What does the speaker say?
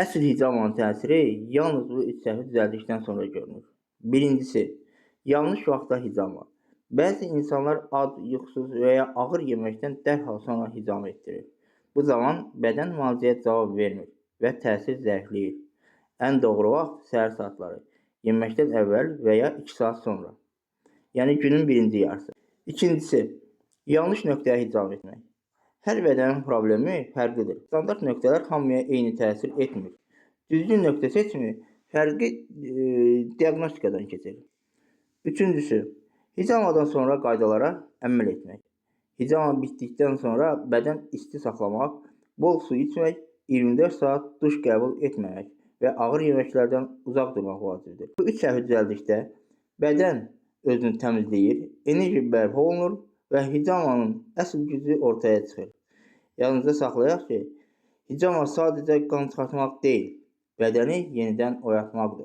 Əsl hicamanın təsiri yalnız bu üç səhvi düzəldikdən sonra görünür. Birincisi, yanlış vaxtda hicama. Bəzi insanlar ac, yuxusuz və ya ağır yeməkdən dərhal sonra hicam etdirir. Bu zaman bədən müalicəyə cavab vermir və təsir zəifləyir. Ən doğru vaxt səhər saatları, yeməkdən əvvəl və ya 2 saat sonra. Yəni günün birinci yarısı. İkincisi, yanlış nöqtəyə hicam etmək. Hər bədənin problemi fərqlidir. Standart nöqtələr hamıya eyni təsir etmir. Düzgün nöqtə seçimi fərqli diaqnostikadan keçir. Üçüncüsü, hicamadan sonra qaydalara əməl etmək. Hicama bitdikdən sonra bədən isti saxlamaq, bol su içmək, 24 saat duş qəbul etməmək və ağır yeməklərdən uzaq durmaq vacibdir. Bu üç səhvi düzəldikdə bədən özünü təmizləyir, enerji bərpa olunur və hicamanın əsl gücü ortaya çıxır. Yalnızca saxlayaq ki, hicama sadəcə qan çıxartmaq deyil, bədəni yenidən oyatmaqdır.